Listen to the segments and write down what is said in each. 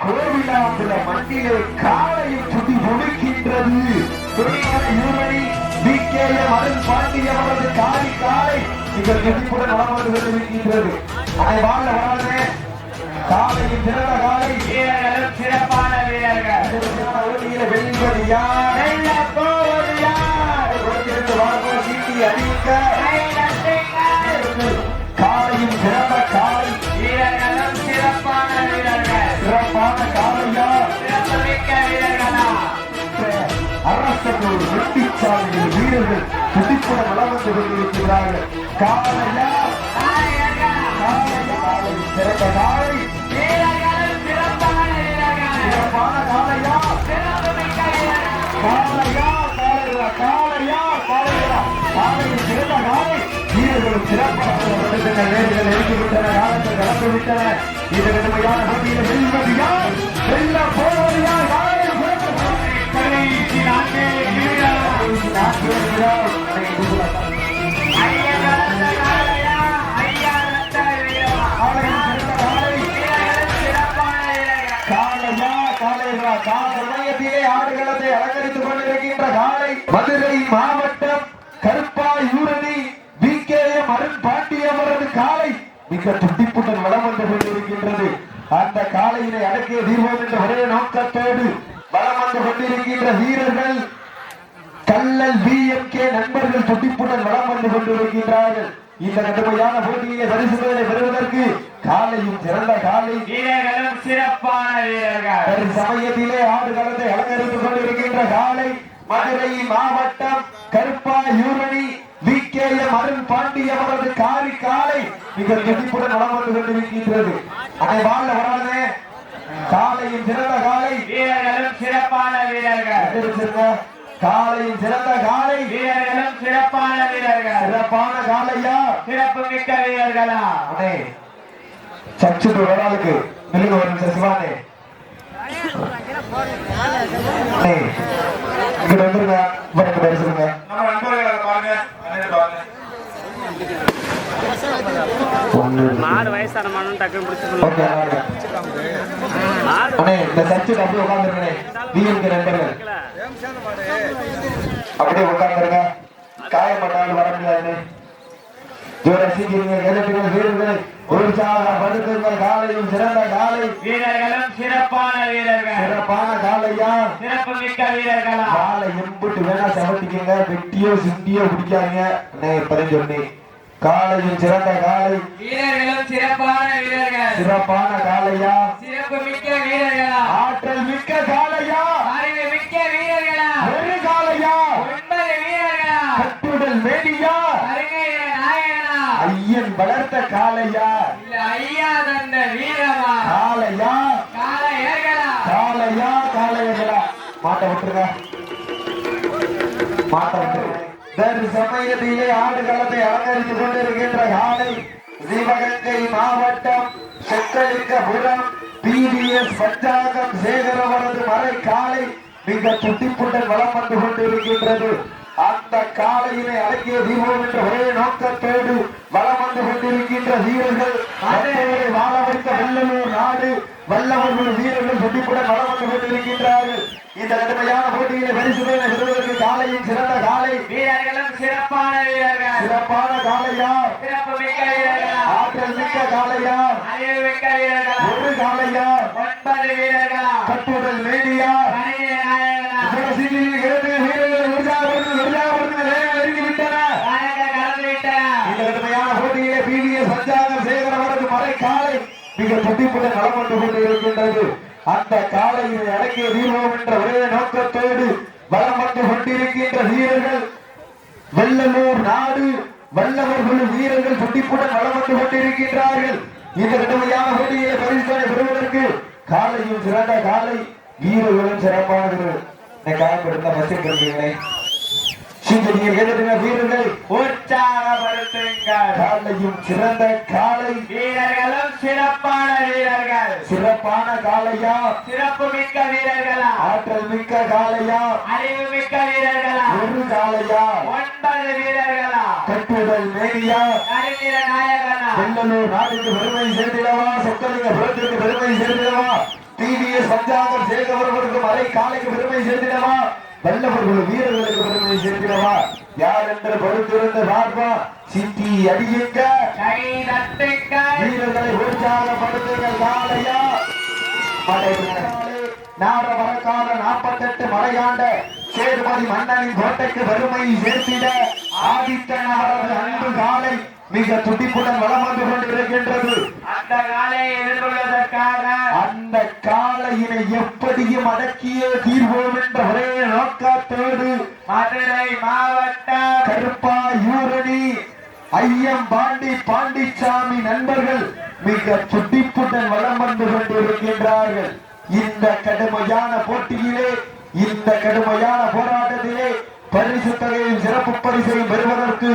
கோவிலாங்குள மண்ணிலே காலையும் துடி முடிக்கின்றது. துணியான யூரணி BKM அருண் பாண்டிய அவரது காலை நீங்கள் துடிப்புடன் வளம் வந்து கொண்டிருக்கின்றது. அதை வாழ வாழ்வே காலையும் சிறந்த காலை வீரர்களும் சிறப்பான வீரர்கள். வெல்வதியா வெல்ல போவதியா வாழ்வோர் சீட்டி அடிக்க காலையும் சிறந்த காலை வீரர்களும் சிறப்பான வீரர்கள். சிறப்பான காலையா சிறப்புமிக்க வீரர்களா அரசனூர் வெட்டிச்சாலையில் வீரர்கள் துடிப்புடன் வளம் வந்து கொண்டிருக்கிறார்கள். காலையா சிறந்த காலை வீரர்களும் சிறப்பான வீரர்கள். சிறப்பான காலையா சிறப்புமிக்க வீரர்கள். காலையில் சிறந்த காலை வீரர்களும் சிறப்பான நேர்கள் நெருங்கிவிட்டன. காலங்கள் கலந்து விட்டன. இது கடுமையான போட்டியில் வெல்வது யார் வெல்ல போவது யார்? காலையிலே ஆடுகளத்தை அலங்கரித்துக் கொண்டிருக்கின்ற காலை மதுரை மாவட்டம் கருப்பாயூரணி BKM அருண் பாண்டிய அவரது காலை மிக துடிப்புடன் வளம் வந்து கொண்டிருக்கின்றது. அந்த காலையினை அடக்கிய தீர்வோம் என்ற ஒரே நோக்கத்தோடு வளம் வந்து கொண்டிருக்கின்ற வீரர்கள் கல்லல் BMK நண்பர்கள் துடிப்புடன் வளம் வந்து கொண்டிருக்கின்றார்கள். இந்த கடுமையான போட்டியை பரிசுகளை பெறுவதற்கு காலையும் சிறந்த காலை வீரர்களும் சிறப்பான வீரர்கள். சமயத்திலே ஆடுகளத்தை அலங்கரித்துக் கொண்டிருக்கின்ற காலை மதுரை மாவட்டம் கருப்பாயூரணி BKM அருண் பாண்டிய அவரது காலை மிக துடிப்புடன் வளம் வந்து கொண்டிருக்கின்றது. அதை வாழ வராது காலையும் சிறந்த காலை வீரர்களும் சிறப்பான வீரர்கள். காலையும் சிறந்த காலை வீரர்களும் சிறப்பான வீரர்கள். சிறப்பான காலையா சிறப்பு மிக்க வீரர்களா? அண்ணே சச்சு வராதுக்கு நிலுங்க ஒரு நிமிஷம் சிவானே இங்க வந்துருங்க. வணக்கம் பேசுங்க. நம்ம நண்பர்களை பாருங்க. மாடு வயசான மாடு டக்குனு பிடிச்சு ஓகே அண்ணே இந்த சச்சு அப்படியே உட்கார்ந்துருக்கனே BMK நண்பர்கள் அப்படியே உட்கார்ந்துருங்க. காயப்பட்டாலும் வர முடியாது. வீரர்களை உற்சாகப்படுத்துங்கள். காலையும் சிறந்த காலை வீரர்களும் சிறப்பான வீரர்கள். சிறப்பான காலையா சிறப்பு மிக்க வீரர்களா? காலை எம்பிட்டு வேணா சமட்டிக்கங்க. வெட்டியோ சிண்டியோ பிடிக்காதீங்க. இப்பதான் சொன்னேன். காலையும் சிறந்த காலை வீரர்களும் சிறப்பான வீரர்கள். சிறப்பான காலையா சிறப்பு மிக்க வீரர்களா? ஆற்றல் மிக்க காலையா அறிவு மிக்க வீரர்களா? ஒரு காலையா 9 வீரர்களா? கட்டுடல் மேடியா நாயகனா? ஐயன் வளர்த்த காலையா இல்ல ஐயா தந்த வீரமா? காலையா காளையர்களா? காளையர்களா? மாட்ட விட்டுருங்க. மாட்ட விட்டுருங்க. சமயத்திலே ஆடுகளத்தை அலங்கரித்துக் கொண்டிருக்கின்ற காலை சிவகங்கை மாவட்டம் செக்கலிங்கபுரம் PVS பஞ்சாங்கம் சேகரவரது மறை காலை மிக துடிப்புடன் வளம் வந்து கொண்டிருக்கின்றது. அந்த காலையினை அடக்கிய தீபம் என்ற ஒரே நோக்கத்தோடு வளம் வந்து கொண்டிருக்கின்ற வீரர்கள் வாழ வைத்த வெள்ளலூர் நாடு வல்லவர்கள் வீரர்கள் துடிப்புடன் வளம் வந்து கொண்டிருக்கின்றார்கள். இந்த கடுமையான போட்டியிலே பரிசுகளை பெறுவதற்கு காலையும் சிறந்த காலை வீரர்களும் சிறப்பான வீரர்கள். சிறப்பான காலையா சிறப்பு மிக்க வீரர்களா? ஆற்றல் மிக்க காலையா அறிவு மிக்க வீரர்களா? ஒரு காலையா 9 வீரர்களா? கட்டுடல் மேடியா இந்த கடுமையான போட்டியிலே PVS பஞ்சாங்கம் சேகரவரது மறை காலை மிக துடிப்புடன் வளம் வந்து கொண்டிருக்கின்றது. அந்த காலையை அடக்கிய தீர்வோம் என்ற ஒரே நோக்கத்தோடு வளம் வந்து கொண்டிருக்கின்ற வீரர்கள் வெள்ளலூர் நாடு வல்லவர்கள் வீரர்கள் துடிப்புடன் வளம் வந்து கொண்டிருக்கின்றார்கள். இந்த கடுமையான போட்டியை பரிசுகளை பெறுவதற்கு காலையும் சிறந்த காலை வீரர்களும் சிறப்பானவர்கள். காயப்படுத்த பசிக்கிறீங்களே வீரர்கள் உற்சாகப்படுத்துங்கள். காலையும் சிறந்த காலை வீரர்களும் சிறப்பான வீரர்கள். சிறப்பான காலையா சிறப்பு மிக்க வீரர்களா? ஆற்றல் மிக்க காலையா அறிவு மிக்க வீரர்களா? ஒரு காலையா 9 வீரர்களா? கட்டுடல் மேடியா அறிஞர நாயகனா? வெள்ளலூர் நாடுக்கு பெருமை சேர்த்திடவா? சொக்கலிங்க புறத்திற்கு பெருமை சேர்த்திடவா? டிவிஎஸ் பஞ்சாங்கர் சேகவர்களுக்கு மலை காலைக்கு பெருமை சேர்த்திடவா வல்லவர்கள் வீரர்களுக்கு பெருமை சேர்த்திடவா யார் என்று பொறுத்திருந்து பார்ப்பா சிட்டி அடியுங்க வீரர்களை உற்சாகப்படுத்துங்கள் காலையா நாட வரக்கால 48 மலையாண்ட சேதுபதி மன்னனின் கோட்டைக்கு பெருமை சேர்த்திட ஆதித்தன் அவரது அன்பு காலை மிக துடிப்புடன் வளம் வந்து கொண்டிருக்கின்றது. அந்த காலையை எதிர்கொள்வதற்காக அந்த காலையினை எப்படியும் அடக்கியே தீர்வோம் என்ற ஒரே நோக்கத்தோடு மதுரை மாவட்டம் கருப்பாயூரணி ஐயம் பாண்டிச்சாமி நண்பர்கள் மிக துடிப்புடன் வளம் வந்து கொண்டிருக்கின்றார்கள். இந்த கடுமையான போட்டியிலே இந்த கடுமையான போராட்டத்திலே பரிசு தொகையும் சிறப்பு பரிசையும் பெறுவதற்கு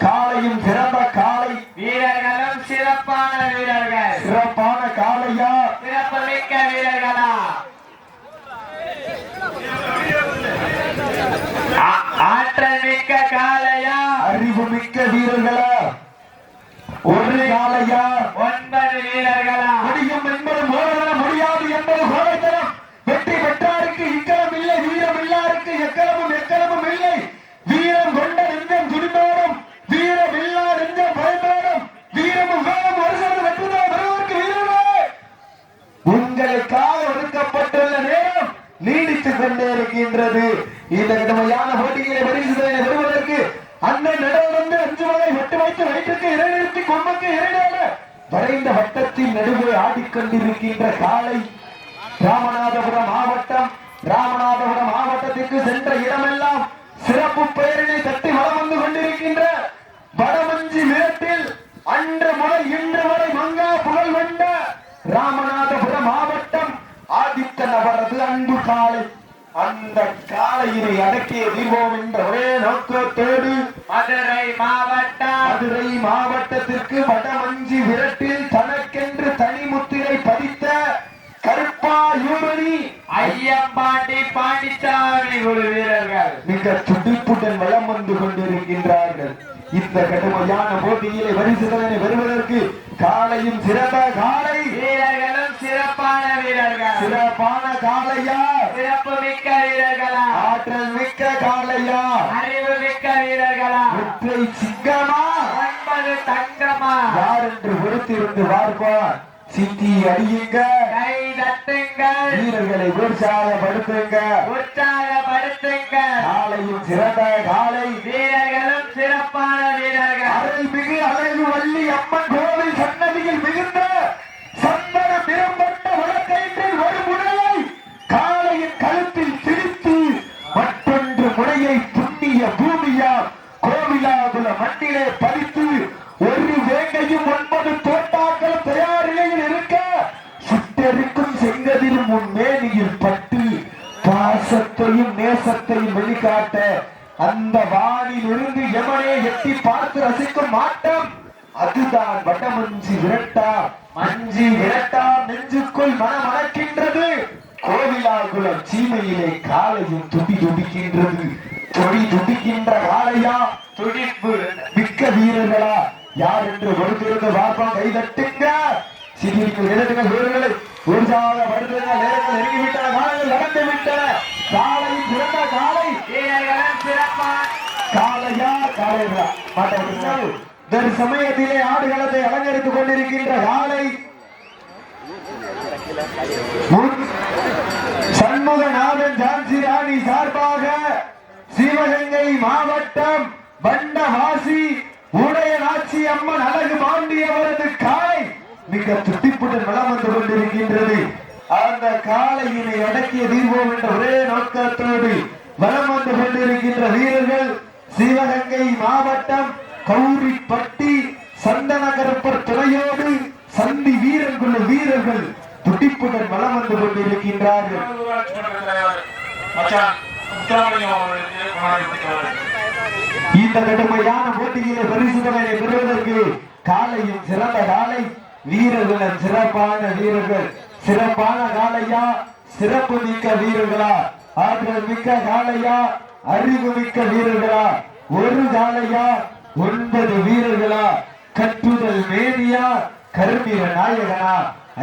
காலையும் சிறந்த காலை வீரர்களும் சிறப்பான வீரர்கள் சிறப்பான காலையா சிறப்பு மிக்க வீரர்களா ஆற்றல் மிக்க காலையா அறிவு மிக்க வீரர்களா ஒரு காலையா 9 வீரர்களா முடியும் என்பது மோதல முடியாது என்பது கோடைத்தனம் வெற்றி பெற்றாருக்கு இக்கலம் இல்லை வீரம் இல்லாருக்கு எக்களமும் இல்லை வீரம் கொண்ட நெஞ்சம் துடிந்தோடும் வீரம் இல்லா நெஞ்சம் பயந்தோடும் வீரமும் வேகம் வருகிறது வெற்றிதான் வருவதற்கு வீரர்களே உங்களுக்காக ஒதுக்கப்பட்டுள்ள நேரம் நீடித்துக் கொண்டே இருக்கின்றது. இந்த கடுமையான போட்டிகளை பரிசுகளை பெறுவதற்கு அண்ணன் நடுவிலிருந்து 5 வகை வெட்டு வைத்து வயிற்றுக்கு இறைநிறுத்தி கொம்புக்கு இறைநேட வரைந்த வட்டத்தின் நடுவே ஆடிக்கொண்டிருக்கின்ற காலை ராமநாதபுரம் மாவட்டத்திற்கு சென்ற இடமெல்லாம் சிறப்பு பெயரினை தட்டி வளம் வந்து கொண்டிருக்கின்ற வடமஞ்சி வீரத்தில் அன்று முதல் இன்று வரை மங்கா புகழ் வந்த ராமநாதபுரம் மாவட்டம் ஆதித்தன் அவரது அன்பு காலை அந்த காலையினை அடக்கிய தீர்வோம் என்ற ஒரே நோக்கத்தோடு மதுரை மாவட்டத்திற்கு வடமஞ்சி விரட்டில் தனக்கென்று தனி முத்திரை பதித்த கருப்பாயூரணி ஐயம் பாண்டிச்சாமி ஒரு வீரர்கள் மிக துடிப்புடன் வளம் வந்து கொண்டிருக்கின்றார்கள். இந்த கடுமையான போட்டியிலே பரிசுகளை பெறுவதற்கு காலையும் சிறந்த காலை வீரர்களும் சிறப்பான வீரர்கள் சிறப்பான காலையா சிறப்பு மிக்க வீரர்களா ஆற்றல் மிக்க காலையா அறிவு மிக்க வீரர்களா ஒற்றை சிங்கமா 9 தங்கமா யார் என்று பொறுத்திருந்து பார்ப்பார். சிட்டி அடியுங்க கை தட்டுங்கள் வீரர்களை உற்சாகப்படுத்துங்க காலையும் சிறந்த காலை வீரர்களும் சிறப்பான வீரர்கள் அருள்மிகு அழகு வள்ளி அம்மன் கோவில் சன்னதியில் மிகுந்த சந்தன நிறம்பட்ட வழக்கயிற்றில் ஒரு முனையை காலையின் கழுத்தில் திரித்து மற்றொன்று முனையை புண்ணிய பூமியா கோவிலாகுல மண்ணிலே பதித்து ஒரு வேங்கையும் 9 தோட்டாக்கள் தயார் நிலையில் இருக்க சுட்டெரிக்கும் செங்கதிரும் உன் மேனியில் பட்டு பாசத்தையும் நேசத்தையும் வெளிக்காட்ட அந்த வானில் இருந்து எமனே எட்டி பார்த்து ரசிக்கும் மாட்டம் அதுதான் வடமஞ்சி விரட்டா நெஞ்சுக்குள் மனமணக்கின்றது. கோவிலாகுளம் சீமையிலே காலையும் துடிக்கின்றது. துடிக்கின்ற காலையா துடிப்பு மிக்க வீரர்களா யார் என்று பொறுத்திருந்து பார்ப்போம். கைதட்டுங்க சிறிகள் நிலத்துங்கள் வீரர்களை உற்சாகப்படுத்துங்க. நேரங்கள் நெருங்கிவிட்டன காலங்கள் நடந்து விட்டன. காலையும் சிறந்த காலை வீரர்களும் சிறப்பான காலையா காலையா மாட்டார்கள். சமயத்திலே ஆடுகளத்தை அலங்கரித்துக் கொண்டிருக்கின்ற காலை சண்முகநாதன் ஜான்சி ராணி சார்பாக சிவகங்கை மாவட்டம் வண்டவாசி உடையநாச்சி அம்மன் அழகு பாண்டியவரது காலை மிக துடிப்புடன் வளம் வந்து கொண்டிருக்கின்றது. அந்த காலையினை அடக்கிய தீர்வோம் என்ற ஒரே நோக்கத்தோடு வளம் வந்து கொண்டிருக்கின்ற வீரர்கள் சிவகங்கை மாவட்டம் கௌரிப்பட்டி சந்தன கருப்பர் துறையோடு சந்தி வீரர்கள் துடிப்புடன் வளம் வந்து கொண்டிருக்கின்றார்கள். இந்த கடுமையான போட்டியிலே பரிசுகளை பெறுவதற்கு காலையும் சிறந்த காலை வீரர்களும் சிறப்பான வீரர்கள் சிறப்பான காலையா சிறப்பு மிக்க வீரர்களா ஆற்றல் மிக்க காலையா அறிவு மிக்க வீரர்களா ஒரு காலையா 9 வீரர்களா கட்டுதல் மேனியா கருமீர நாயகனா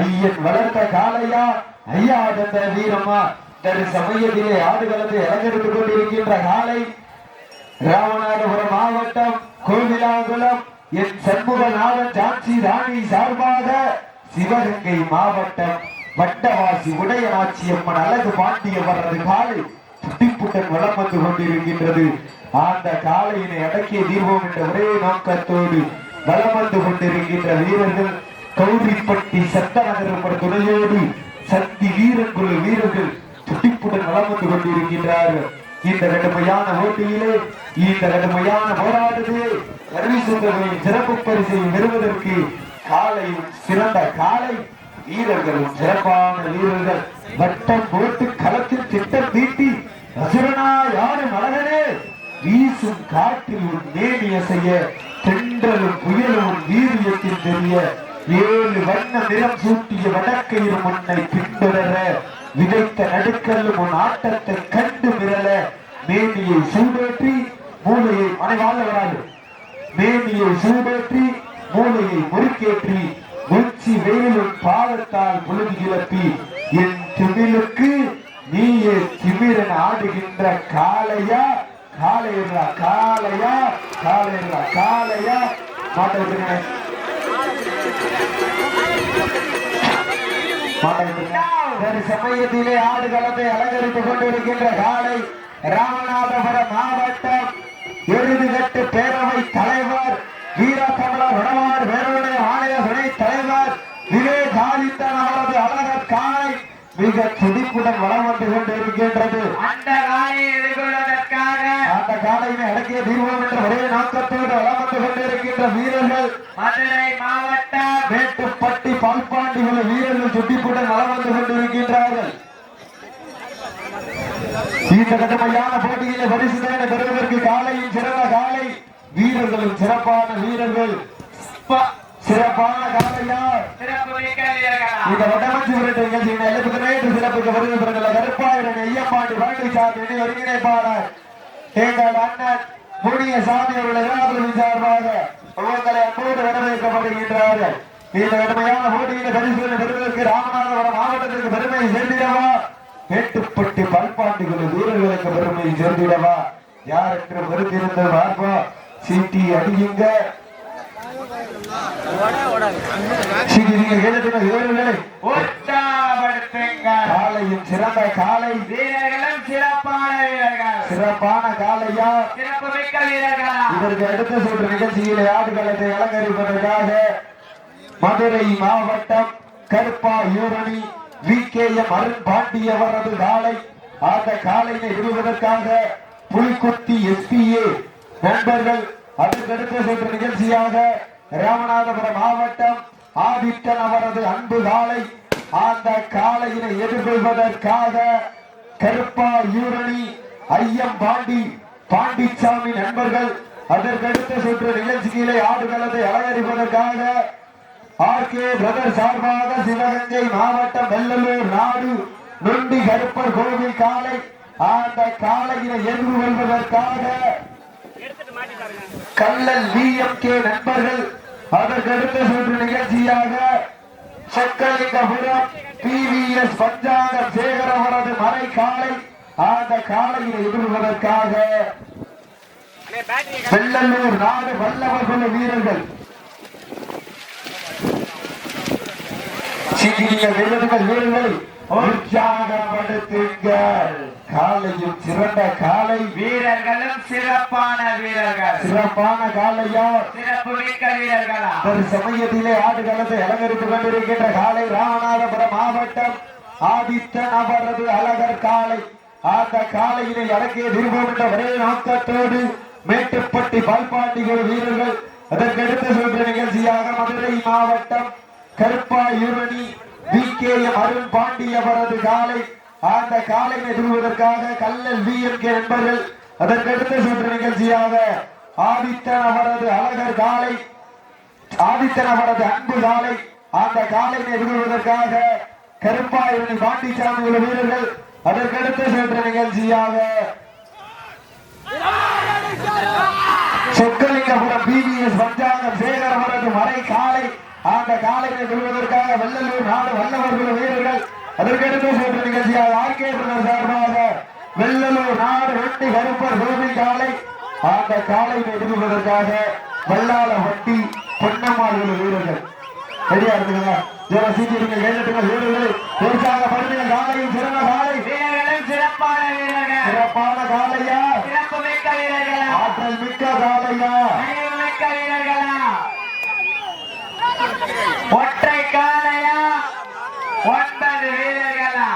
ஐயன் வளர்த்த காலையா ஐயா தந்த வீரம்மா தன் சமயத்திலே ஆடுகளத்தை அலங்கரித்துக் கொண்டிருக்கின்ற காலை ராமநாதபுரம் மாவட்டம் கோவிலாங்குளம் என் சண்முகநாதன் ஜான்சி ராணி சார்பாக சிவகங்கை மாவட்டம் வட்டவாசி உடையநாச்சியம்மன் அழகு பாண்டியவரது காலை துடிப்புடன் வளம் வந்து கொண்டிருக்கின்றது. அந்த காலையினை அடக்கிய தீர்வோம் என்ற ஒரே நோக்கத்தோடு வளம் வந்து கொண்டிருக்கின்ற வீரர்கள் கௌரிப்பட்டி சத்தநகர் துணையோடு சக்தி வீரர்கள் வீரர்கள் துடிப்புடன் வளம் வந்து கொண்டிருக்கின்றார்கள். இந்த கடுமையான போட்டியிலே இந்த கடுமையான போராட்டத்திலே கருவிசுந்தரின் சிறப்பு பரிசை பெறுவதற்கு காலையும் சிறந்த காலை வீரர்களும் சிறப்பான வீரர்கள் வட்டம் போட்டு களத்தில் திட்டம் தீட்டி அசுரனா யாரும் அழகனே வீசும் காற்றில் உன் நேமிய செய்ய தென்றலும் புயலும் வீரியத்தில் தெரிய 7 வண்ண நிறம் சூட்டிய வடக்கயிறு முன்னை பின்தொடர விதைத்த நடுக்கல்லும் உன் ஆட்டத்தை கண்டு மிரள மேனியை சூடேற்றி மூளையை அனைவாழ வராது மேனியை சூடேற்றி மூளையை முறுக்கேற்றி உச்சி வெயிலும் பாதத்தால் பொழுது கிளப்பி என் திமிழுக்கு நீயே திமிரன் ஆடுகின்ற காளையா காளையா காளையா காளையா காளையா மாட்ட சமயத்திலே ஆடுகளத்தை அலங்கரித்துக் கொண்டிருக்கின்ற காலை ராமநாதபுரம் மாவட்டம் எருதுகட்டு பேரவை தலைவர் வீர தமிழர் வடவாறு பேரவை ஆலய துணை தலைவர் விவேகாதித்தன் அவரது அழகர் காலை மிக துடிப்புடன் வளம் வந்து கொண்டிருக்கின்றது. அந்த காலையை எதிர்கொள்வதற்காக அந்த காலையினை அடக்கிய தீர்வோம் என்ற ஒரே நோக்கத்தோடு வளம் வந்து கொண்டிருக்கின்ற வீரர்கள் மதுரை மாவட்டம் மேட்டுப்பட்டி பால்பாண்டிகள் வீரர்கள் துடிப்புடன் வளம் வந்து கொண்டிருக்கின்றார்கள். இந்த கடுமையான போட்டியிலே பரிசுதனை பெறுவதற்கு காலையும் சிறந்த காலை வீரர்களும் சிறப்பான வீரர்கள் சிறப்பான காலையா இந்த வட்டமஞ்சி விரட்டு நிகழ்ச்சியின் எழுப்புக்கு சிறப்புக்கு வருகை பெறுகிற கருப்பாயிரம் ஐயம்பாண்டி பழனிசாமி ஒருங்கிணைப்பாளர் எங்கள் அண்ணன் முனிய சாமி அவர்கள் சார்பாக உங்களை அன்போடு வரவேற்கப்படுகின்றார்கள். இந்த கடுமையான போட்டியில பரிசுகளை பெறுவதற்கு ராமநாதபுரம் மாவட்டத்திற்கு பெருமையை சேர்த்திடவா மேட்டுப்பட்டி பல்பாண்டிகள் வீரர்களுக்கு பெருமையை சேர்த்திடவா யார் என்று பெருத்திருந்த பார்ப்பா சீட்டி அடியுங்க காலையும் சிறந்த காலை வீரர்களும் சிறப்பான வீரர்கள் சிறப்பான காலையா சிறப்பு மிக்க வீரர்களா இதற்கு அடுத்த சுற்று நிகழ்ச்சியிலே ஆடுகளத்தை அலங்கரிப்பதற்காக மதுரை மாவட்டம் கருப்பா யூரணி VKM அருண் பாண்டியவரது காலை அந்த காலையை விடுவதற்காக புலிக்குத்தி SPA நண்பர்கள் அதற்கடுத்த சுற்று நிகழ்ச்சியாக ராமநாதபுரம் மாவட்டம் ஆதித்தன் அவரது அன்பு காலை அந்த காலையினை எதிர்கொள்வதற்காக கருப்பா யூரணி ஐயம் பாண்டிச்சாமி நண்பர்கள் அதற்கடுத்த சுற்று நிகழ்ச்சிகளை ஆடுகளத்தை அலங்கரிப்பதற்காக RK பிரதர் சார்பாக சிவகங்கை மாவட்டம் வெள்ளலூர் நாடு நொண்டி கருப்பர் கோவில் காலை அந்த காலையினை எதிர்கொள்வதற்காக கல்லல் VMK நண்பர்கள் அதற்கடுத்த சுற்று நிகழ்ச்சியாக சொக்கலிங்கபுரம் PVS பஞ்சாங்கம் சேகர் அவரது மறை காலை அந்த காலையை எதிர்கொள்வதற்காக வெள்ளலூர் நாடு வல்லவர்கள் வீரர்கள் வீரர்களை உற்சாகப்படுத்துங்கள். காலையும் சிறந்த காலை வீரர்களும் சிறப்பான வீரர்கள் சிறப்பான காலையா சிறப்பு மிக்க வீரர்களா ஒரு சமயத்திலே ஆடுகளத்தை அலங்கரித்துக் கொண்டிருக்கின்ற காலை ராமநாதபுரம் மாவட்டம் ஆதித்தன் அவரது அழகர் காலை அந்த காலையினை அடக்கிய விரும்பம் என்ற ஒரே நோக்கத்தோடு மேட்டுப்பட்டி பால்பாண்டிகள் வீரர்கள் அதற்கடுத்த சுற்று நிகழ்ச்சியாக மதுரை மாவட்டம் கருப்பா யூரணி VKM அருண் பாண்டியவரது காலை அந்த காலையை எதிர்வதற்காக கல்லல் VMK நண்பர்கள் அதற்கடுத்த சுற்று நிகழ்ச்சியாக ஆதித்தன் அவரது அழகர் காலை ஆதித்தன் அவரது அன்பு காலை அந்த காலையை எதிர்வதற்காக கருப்பா யூரணி பாண்டிச்சாமி உள்ள வீரர்கள் அதற்கடுத்த சுற்று நிகழ்ச்சியாக சொக்கலிங்கபுரம் PVS பஞ்சாங்கம் சேகர் அவரது மறை காலை அந்த காலையை விடுவதற்காக வெள்ளலூர் நாடு வல்லவர்கள் வீரர்கள் அதற்கடுத்து சென்ற நிகழ்ச்சியாக ஆர்கே பிரதர் சார்பாக வெள்ளலூர் நாடு வெட்டி கருப்பர் கோபி காலை அந்த காலை எதிர்கொள்வதற்காக வல்லாள வட்டி பொன்னம்மாள் வீரர்கள் ரெடியா இருக்குங்களா? ஜோர சீட்டிருங்க, கேட்டுங்க வீரர்களை உற்சாகப்படுத்துங்க. காலையும் சிறந்த காலை, வீரர்களும் சிறப்பான வீரர்கள், சிறப்பான காலையா, சிறப்பு மிக்க வீரர்களா, ஆற்றல் மிக்க காலையா, அறிவு மிக்க வீரர்களா, ஒற்றை காலையா, 9 வீரர்களா,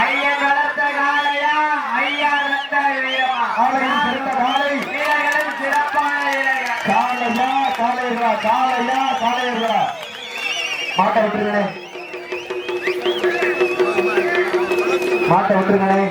ஐயன் வளர்த்த காலையா, ஐயா வளர்த்த வீரமா, காலையும் சிறந்த காலை, வீரர்களும் சிறப்பான வீரர்கள், காலையா காலையா காலையா காலையா மாட்ட விட்டுருங்களே, மாட்ட விட்டுருங்களே.